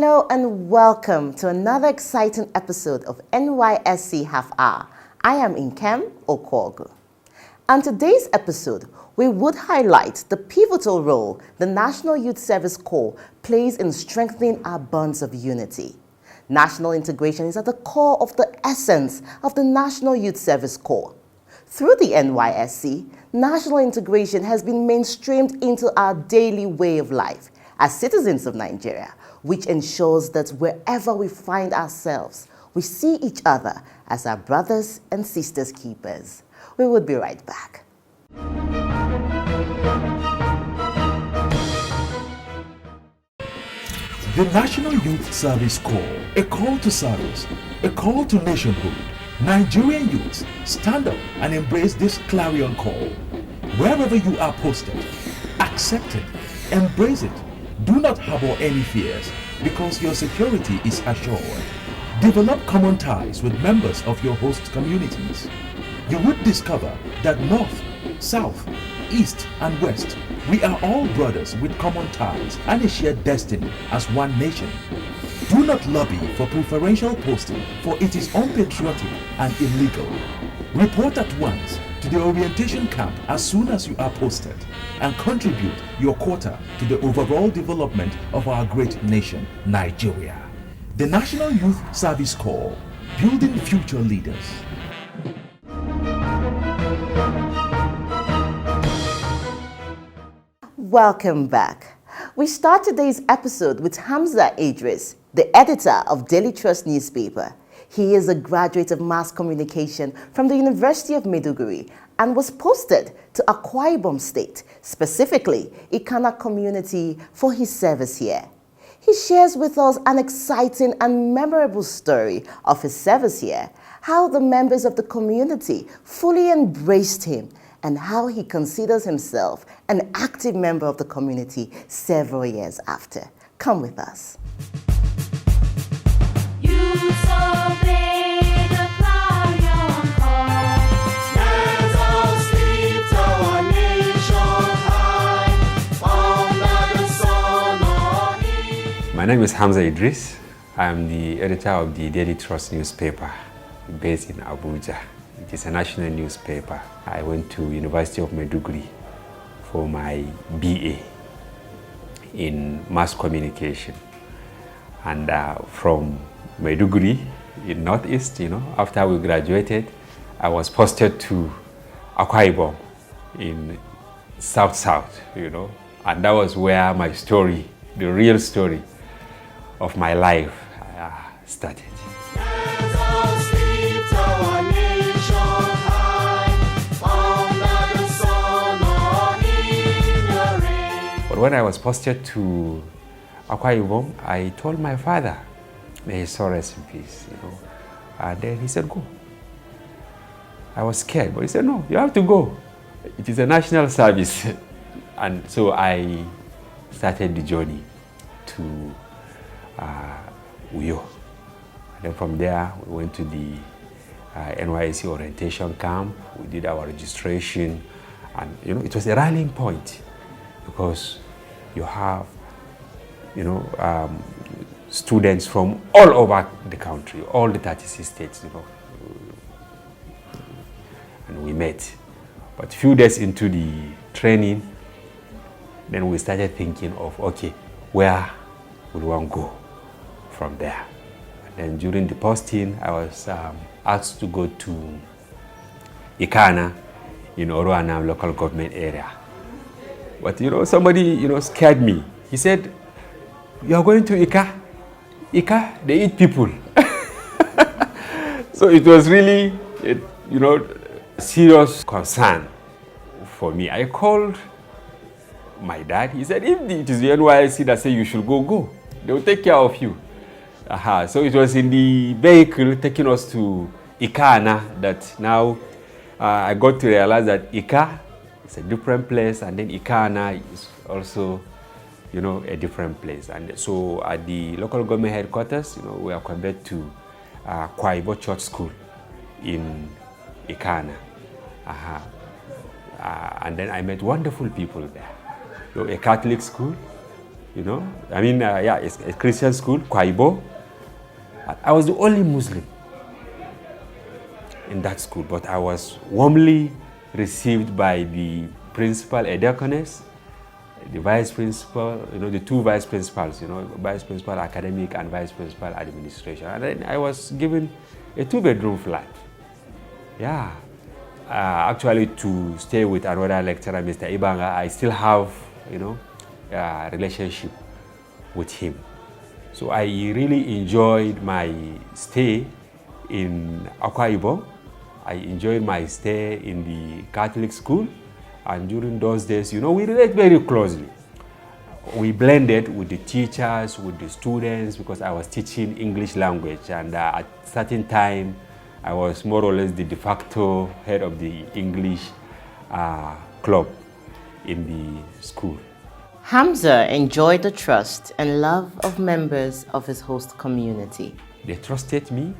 Hello and welcome to another exciting episode of NYSC Half Hour. I am Nkem Okogu. On today's episode, we would highlight the pivotal role the National Youth Service Corps plays in strengthening our bonds of unity. National integration is at the core of the essence of the National Youth Service Corps. Through the NYSC, national integration has been mainstreamed into our daily way of life as citizens of Nigeria, which ensures that wherever we find ourselves, we see each other as our brothers and sisters keepers. We will be right back. The National Youth Service Corps, a call to service, a call to nationhood. Nigerian youths, stand up and embrace this clarion call. Wherever you are posted, accept it, embrace it. Do not harbor any fears, because your security is assured. Develop common ties with members of your host communities. You would discover that North, South, East, and West, we are all brothers with common ties and a shared destiny as one nation. Do not lobby for preferential posting, for it is unpatriotic and illegal. Report at once to the orientation camp as soon as you are posted and contribute your quota to the overall development of our great nation, Nigeria. The National Youth Service Corps, building future leaders. Welcome back. We start today's episode with Hamza Idris, the editor of Daily Trust newspaper. He is a graduate of mass communication from the University of Maiduguri and was posted to Akwa Ibom State, specifically Ikana community, for his service here. He shares with us an exciting and memorable story of his service here, how the members of the community fully embraced him, and how he considers himself an active member of the community several years after. Come with us. My name is Hamza Idris. I'm the editor of the Daily Trust newspaper based in Abuja. It is a national newspaper. I went to University of Maiduguri for my BA in mass communication. And from Maiduguri in Northeast, after we graduated, I was posted to Akwa Ibom in South, and that was where my story, the real story of my life started. But when I was posted to Akwa Ibom, I told my father, may his soul rest in peace, and then he said, go. I was scared, but he said, no, you have to go. It is a national service. And so I started the journey to Uyo. And then from there, we went to the NYSC orientation camp. We did our registration, and it was a rallying point because you have, students from all over the country, all the 36 states, and we met. But a few days into the training, then we started thinking of, okay, where would one go from there? And then during the posting, I was asked to go to Ikana in Oroana local government area. But somebody scared me. He said, you are going to Ika? Ika, they eat people. So it was really, serious concern for me. I called my dad. He said, if it is the NYSC that say you should go. They will take care of you. So it was in the vehicle taking us to Ikana that now I got to realize that Ika is a different place, and then Ikana is also, a different place. And so at the local government headquarters, we are converted to Kwaibo Church School in Ikana. And then I met wonderful people there. So a Catholic school, you know. I mean, yeah, it's a Christian school, Kwaibo. I was the only Muslim in that school, but I was warmly received by the principal, a deaconess, the vice principal, you know, the two vice principals, you know, vice principal academic and vice principal administration. And then I was given a 2-bedroom flat. Yeah. Actually, to stay with another lecturer, Mr. Ibanga, I still have, you know, a relationship with him. So I really enjoyed my stay in Akwa Ibom. I enjoyed my stay in the Catholic school. And during those days, you know, we relate very closely. We blended with the teachers, with the students, because I was teaching English language. And at a certain time, I was more or less the de facto head of the English club in the school. Hamza enjoyed the trust and love of members of his host community. They trusted me,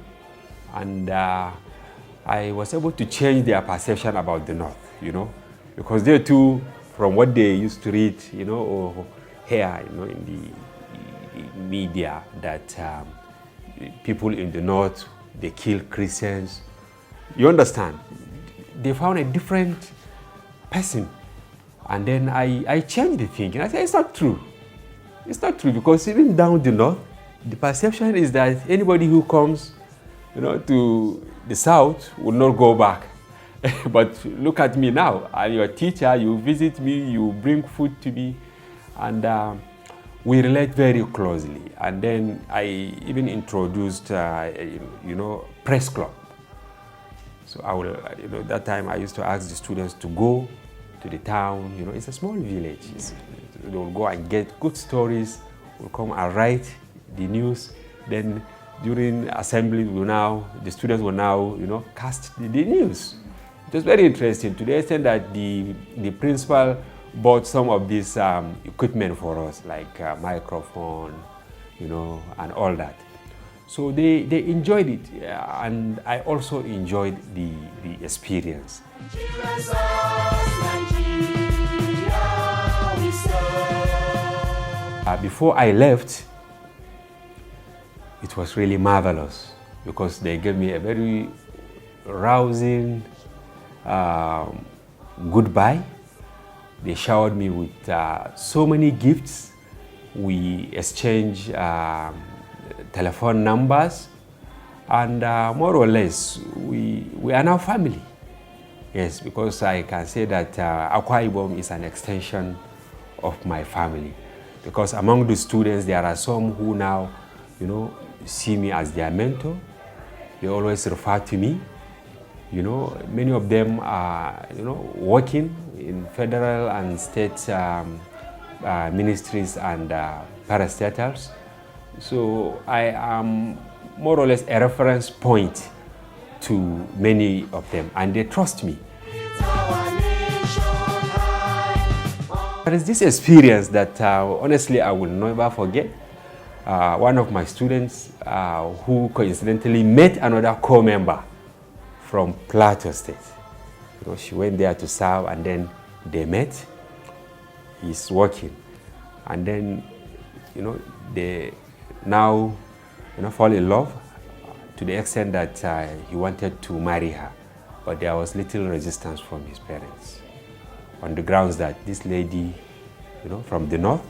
and I was able to change their perception about the North, you know, because they too, from what they used to read, you know, or hear, you know, in the media, that people in the North, they kill Christians. You understand? They found a different person. And then I changed the thinking. I said, it's not true. It's not true, because even down the North, the perception is that anybody who comes, you know, to the South will not go back. But look at me now. I'm your teacher. You visit me. You bring food to me. And we relate very closely. And then I even introduced, you know, press club. So I will, you know, that time I used to ask the students to go to the town. You know, it's a small village. They will go and get good stories. Will come and write the news. Then during assembly, the students will now, you know, cast the news. It was very interesting, to the extent that the principal bought some of this equipment for us, like microphone, you know, and all that. So they enjoyed it, and I also enjoyed the experience. Before I left, it was really marvelous, because they gave me a very rousing goodbye. They showered me with so many gifts. We exchanged telephone numbers, and more or less, we are now family. Yes, because I can say that Akwa Ibom is an extension of my family. Because among the students, there are some who now, you know, see me as their mentor. They always refer to me. You know, many of them are, you know, working in federal and state ministries and parastatals. So I am more or less a reference point to many of them, and they trust me. There is this experience that honestly I will never forget. One of my students who coincidentally met another co-member from Plateau State. You know, she went there to serve, and then they met. He's working, and then, you know, they now, you know, fall in love to the extent that he wanted to marry her, but there was little resistance from his parents, on the grounds that this lady, you know, from the North,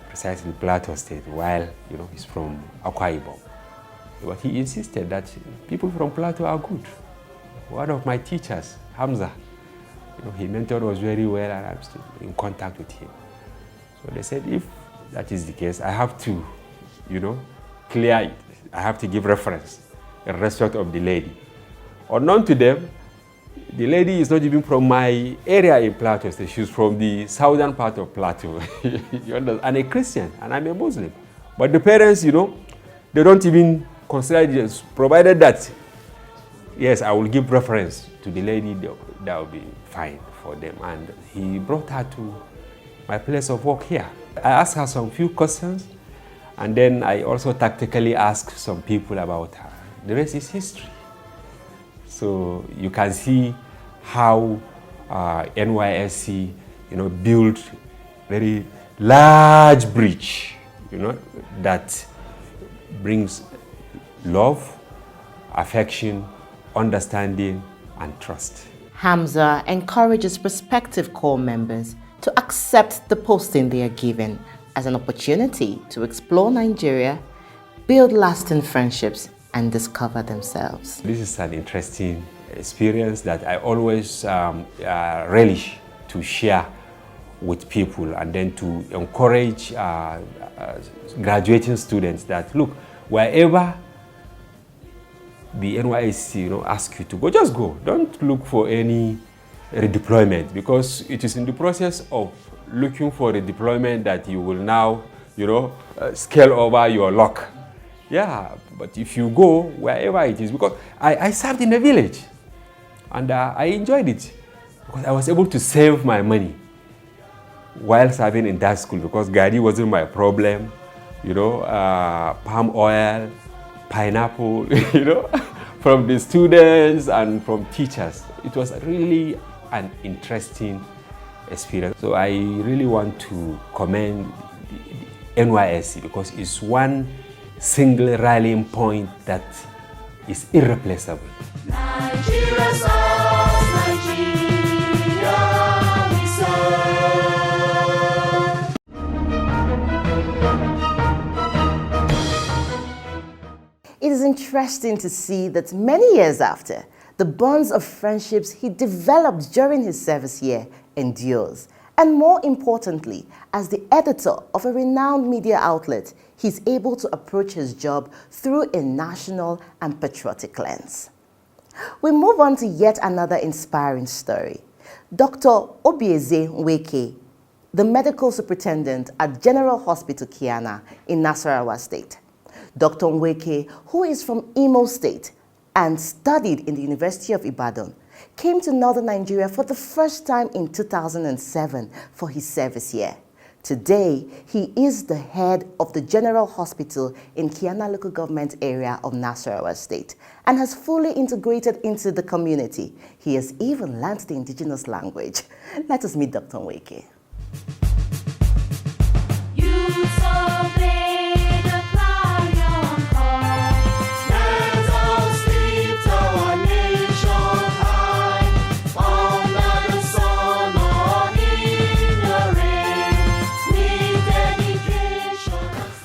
precisely Plateau State, while, you know, he's from Akwa Ibom. But he insisted that people from Plateau are good. One of my teachers, Hamza, you know, he mentored us very well, and I'm still in contact with him. So they said, if that is the case, I have to, you know, clear it. I have to give reference in respect of the lady. Unknown to them, the lady is not even from my area in Plateau State. She's from the southern part of Plateau. You understand? I'm a Christian, and I'm a Muslim. But the parents, you know, they don't even consider this, provided that, yes, I will give reference to the lady, that will be fine for them. And he brought her to my place of work here. I asked her some few questions, and then I also tactically asked some people about her. The rest is history. So you can see how NYSC, you know, built very large bridge, that brings love, affection, understanding, and trust. Hamza encourages prospective corps members to accept the posting they are given as an opportunity to explore Nigeria, build lasting friendships, and discover themselves. This is an interesting experience that I always relish to share with people, and then to encourage graduating students that, look, wherever the NYSC ask you to go, just go. Don't look for any redeployment, because it is in the process of looking for redeployment that you will now scale over your luck. Yeah, but if you go wherever it is, because I served in a village and I enjoyed it, because I was able to save my money while serving in that school, because Gadi wasn't my problem, palm oil, pineapple, from the students and from teachers. It was really an interesting experience. So I really want to commend the NYSC, because it's one single rallying point that is irreplaceable. Nigeria serves, Nigeria we serve. It is interesting to see that many years after, the bonds of friendships he developed during his service here endures. And more importantly, as the editor of a renowned media outlet, he's able to approach his job through a national and patriotic lens. We move on to yet another inspiring story. Dr. Obieze Nweke, the medical superintendent at General Hospital Kiana in Nasarawa State. Dr. Nweke, who is from Imo State and studied in the University of Ibadan, came to northern Nigeria for the first time in 2007 for his service here. Today, he is the head of the General Hospital in Kiana local government area of Nasarawa State and has fully integrated into the community. He has even learned the indigenous language. Let us meet Dr. Nweke.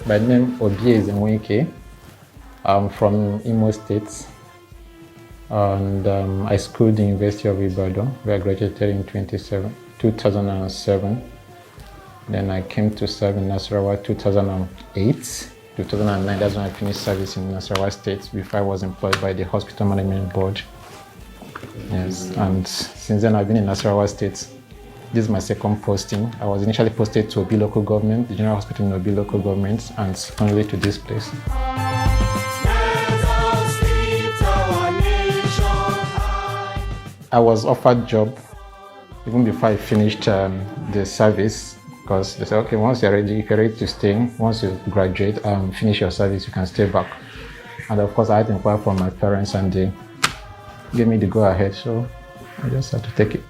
My name is Obieze Nweke. I'm from Imo State, and I schooled at the University of Ibadan, where I graduated in 2007. Then I came to serve in Nasarawa 2008. 2009, that's when I finished service in Nasarawa State before I was employed by the Hospital Management Board. Yes, and since then I've been in Nasarawa State. This is my second posting. I was initially posted to Obi local government, the General Hospital in Obi local government, and secondly to this place. I was offered job even before I finished the service, because they said, okay, once you're ready, if you're ready to stay, once you graduate, finish your service, you can stay back. And of course, I had to inquire from my parents, and they gave me the go ahead, so I just had to take it.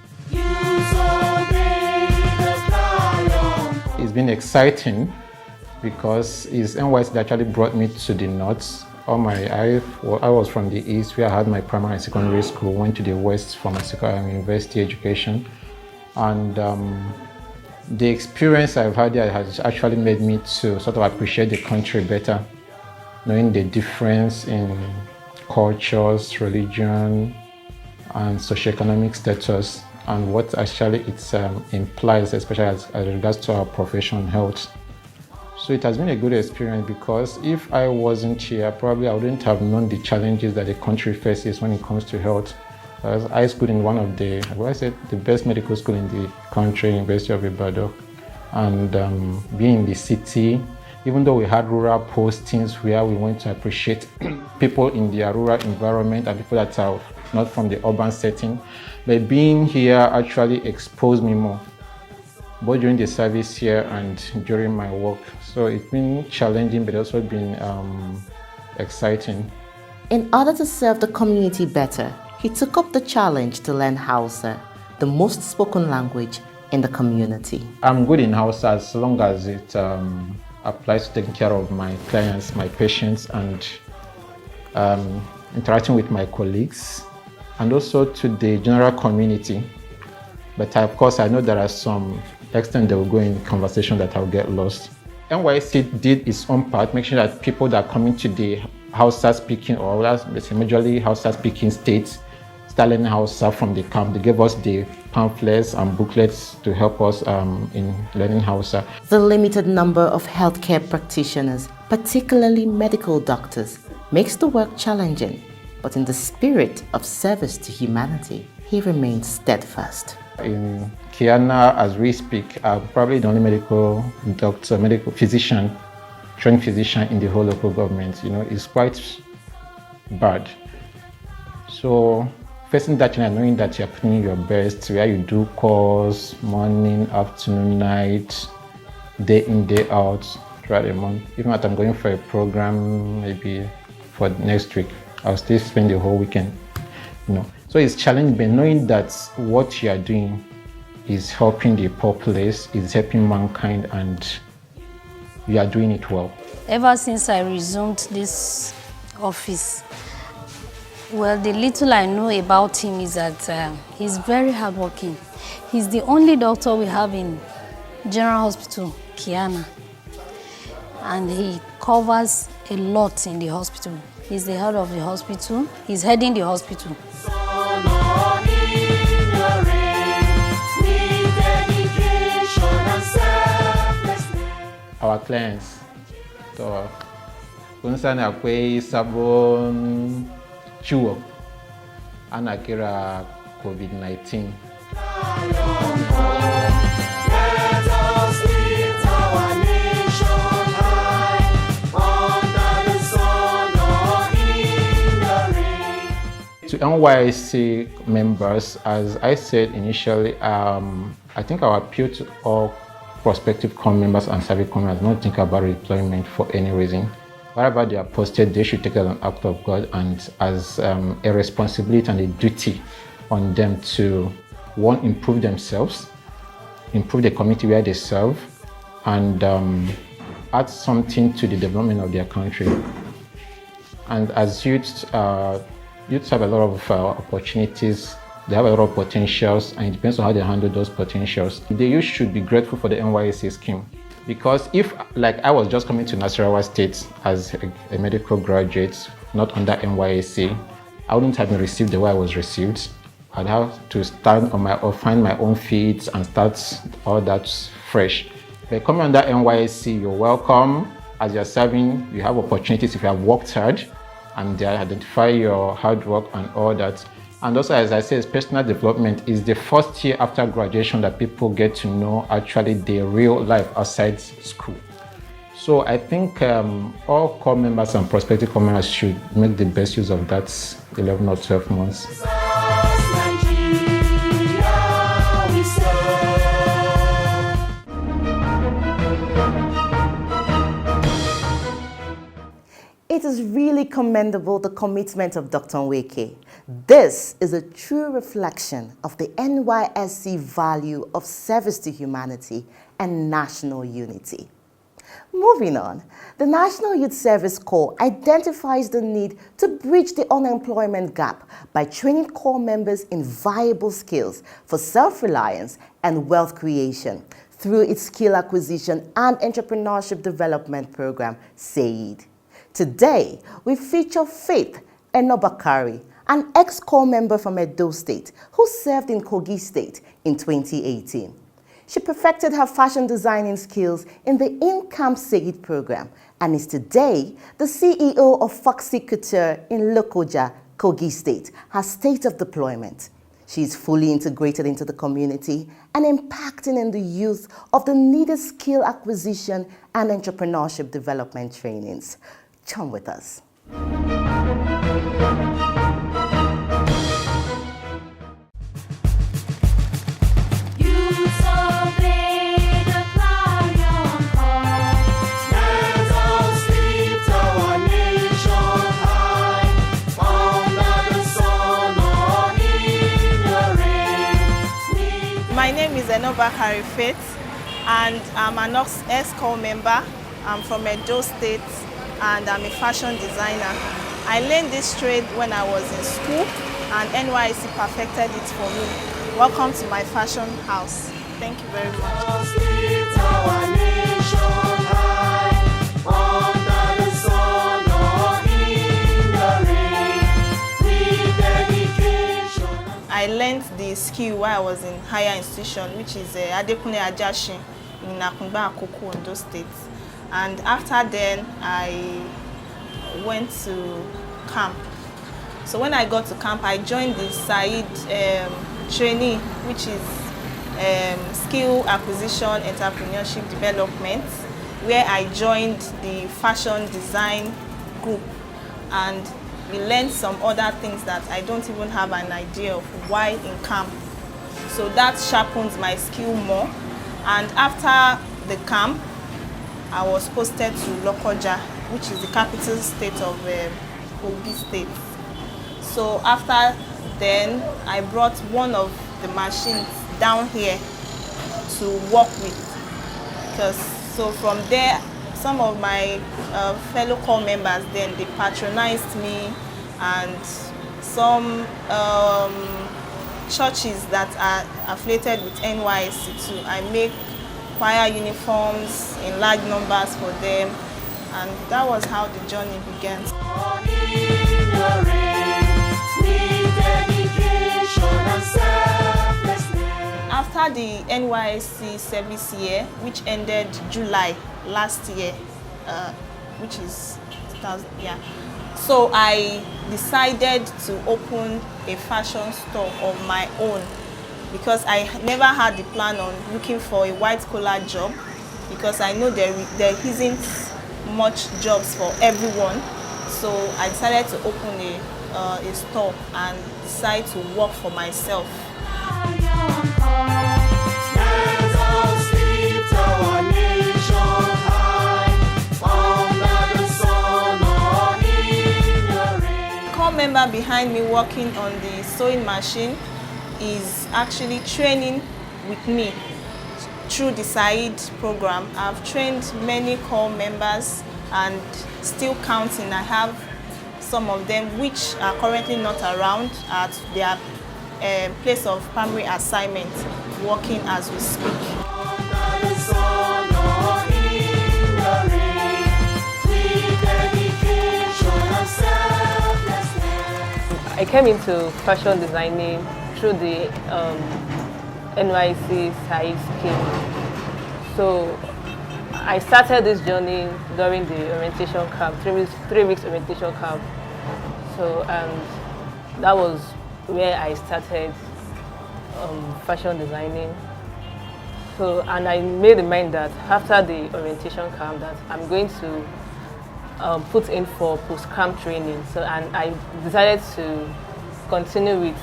It's been exciting because it's NYSC that actually brought me to the north. I was from the east, where I had my primary and secondary school, went to the west for my university education. And the experience I've had there has actually made me to sort of appreciate the country better, knowing the difference in cultures, religion, and socioeconomic status, and what actually it implies, especially as regards to our profession, health. So it has been a good experience, because if I wasn't here, probably I wouldn't have known the challenges that the country faces when it comes to health. I schooled in one of the best medical school in the country, University of Ibadan, and being in the city, even though we had rural postings where we went to appreciate people in their rural environment and people that are not from the urban setting, but being here actually exposed me more, both during the service here and during my work. So it's been challenging, but also been exciting. In order to serve the community better, he took up the challenge to learn Hausa, the most spoken language in the community? I'm good in house as long as it applies to taking care of my clients, my patients, and interacting with my colleagues, and also to the general community. But of course, I know there are some extent that will go in conversation that I'll get lost. NYSC did its own part, make sure that people that are coming to the Hausa speaking, or majorly Hausa speaking states, start learning Hausa from the camp. They gave us the pamphlets and booklets to help us in learning Hausa. The limited number of healthcare practitioners, particularly medical doctors, makes the work challenging, but in the spirit of service to humanity, he remains steadfast. In Kiana, as we speak, I'm probably the only medical doctor, medical physician, trained physician in the whole local government. You know, it's quite bad. So facing that challenge, knowing that you're putting your best, where you do calls, morning, afternoon, night, day in, day out, throughout the month. Even if I'm going for a program, maybe for next week, I'll still spend the whole weekend, you know. So it's challenging, but knowing that what you are doing is helping the populace, is helping mankind, and you are doing it well. Ever since I resumed this office, well, the little I know about him is that he's very hardworking. He's the only doctor we have in General Hospital, Kiana, and he covers a lot in the hospital. He's the head of the hospital. He's heading the hospital. Our clients, so kunsan akwai sabon ciwo ana kira COVID-19. To NYSC members, as I said initially, I think our appeal to all prospective Corp members and service Corp members not think about redeployment for any reason. Wherever they are posted, they should take it as an act of God and as a responsibility and a duty on them to, one, improve themselves, improve the community where they serve, and add something to the development of their country. And as youths have a lot of opportunities, they have a lot of potentials, and it depends on how they handle those potentials. The youth should be grateful for the NYSC scheme. Because if, like I was just coming to Nasarawa State as a medical graduate, not under NYSC, I wouldn't have been received the way I was received. I'd have to stand on or find my own feet and start all that fresh. But coming under NYSC, you're welcome. As you're serving, you have opportunities if you have worked hard, and they identify your hard work and all that. And also, as I said, personal development is the first year after graduation that people get to know actually their real life outside school. So I think all Corp members and prospective Corp members should make the best use of that 11 or 12 months. It is really commendable, the commitment of Dr. Nweke. This is a true reflection of the NYSC value of service to humanity and national unity. Moving on, the National Youth Service Corps identifies the need to bridge the unemployment gap by training Corps members in viable skills for self-reliance and wealth creation through its skill acquisition and entrepreneurship development program, SAID. Today, we feature Faith Enobakari, an ex-Corps member from Edo State who served in Kogi State in 2018. She perfected her fashion designing skills in the in-camp SAID program and is today the CEO of Foxy Couture in Lokoja, Kogi State, her state of deployment. She is fully integrated into the community and impacting in the youth of the needed skill acquisition and entrepreneurship development trainings. Come with us. My name is Bakari Faith, and I'm an ex-Corp member. I'm from Edo State, and I'm a fashion designer. I learned this trade when I was in school, and NYSC perfected it for me. Welcome to my fashion house. Thank you very much. I learned the skill while I was in higher institution, which is Adekunle Ajasin in Akunba Akoko, Ondo State. And after then, I went to camp. So when I got to camp, I joined the Said trainee, which is skill acquisition, entrepreneurship development, where I joined the fashion design group, and we learned some other things that I don't even have an idea of why in camp. So that sharpens my skill more. And after the camp, I was posted to Lokoja, which is the capital state of Kogi State. So after then, I brought one of the machines down here to work with. So from there, some of my fellow Corp members then, they patronized me, and some churches that are affiliated with NYSC too. I make choir uniforms in large numbers for them, and that was how the journey began. After the NYSC service year, which ended July last year, which is 2000, yeah. So I decided to open a fashion store of my own, because I never had the plan on looking for a white-collar job, because I know there isn't much jobs for everyone. So I decided to open a store and decide to work for myself. Member behind me working on the sewing machine is actually training with me through the Said program. I've trained many Corp members and still counting. I have some of them which are currently not around at their place of primary assignment, working as we speak. I came into fashion designing through the NYC SAIS scheme. So I started this journey during the orientation camp, 3 weeks orientation camp. So that was where I started fashion designing. So, and I made the mind that after the orientation camp that I'm going to put in for post-camp training. So, and I decided to continue with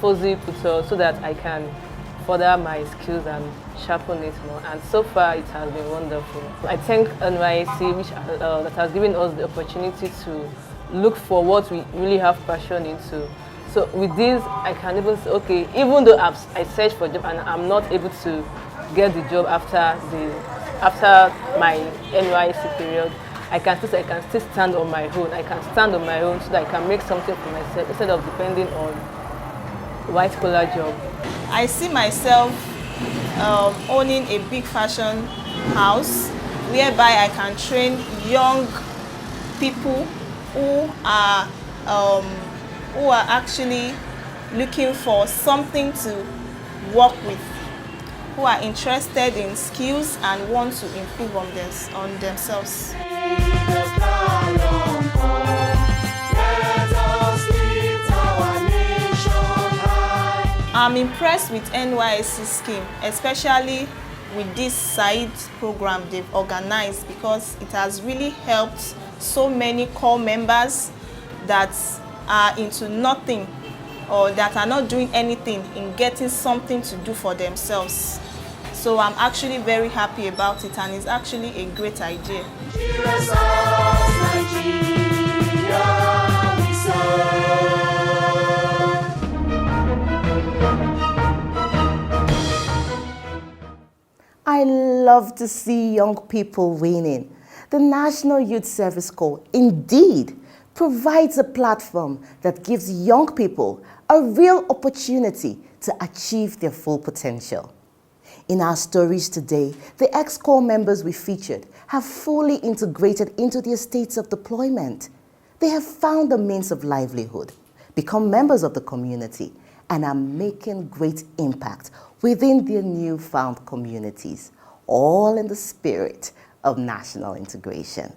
Fozi Couture so that I can further my skills and sharpen it more. And so far, it has been wonderful. I thank NYSC, which that has given us the opportunity to look for what we really have passion into. So with this, I can even say, okay, even though I search for a job and I'm not able to get the job after my NYSC period, I can still stand on my own. I can stand on my own so that I can make something for myself instead of depending on white-collar job. I see myself owning a big fashion house whereby I can train young people who are actually looking for something to work with, who are interested in skills and want to improve on themselves. I'm impressed with NYSC scheme, especially with this side program they've organized, because it has really helped so many Corp members that are into nothing or that are not doing anything in getting something to do for themselves. So I'm actually very happy about it, and it's actually a great idea. love to see young people winning. The National Youth Service Corps indeed provides a platform that gives young people a real opportunity to achieve their full potential. In our stories today, the ex-Corps members we featured have fully integrated into their states of deployment. They have found a means of livelihood, become members of the community, and are making great impact within their newfound communities, all in the spirit of national integration.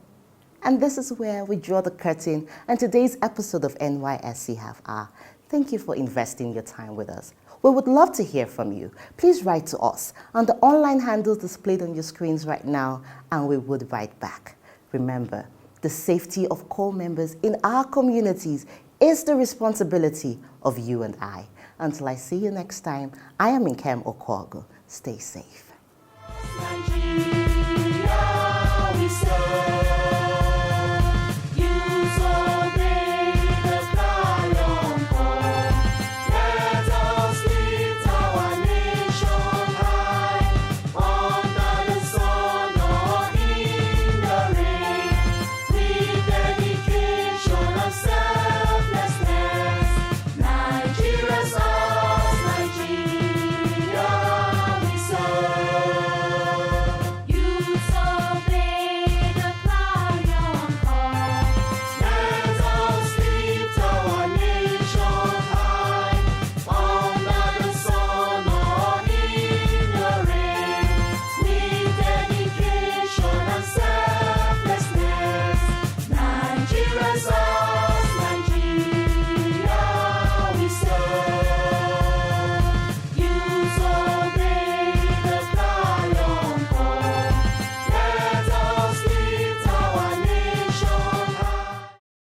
And this is where we draw the curtain on today's episode of NYSC Half Hour. Thank you for investing your time with us. We would love to hear from you. Please write to us on the online handles displayed on your screens right now, and we would write back. Remember, the safety of Corps members in our communities is the responsibility of you and I. Until I see you next time, I am Nkem Okogo. Stay safe.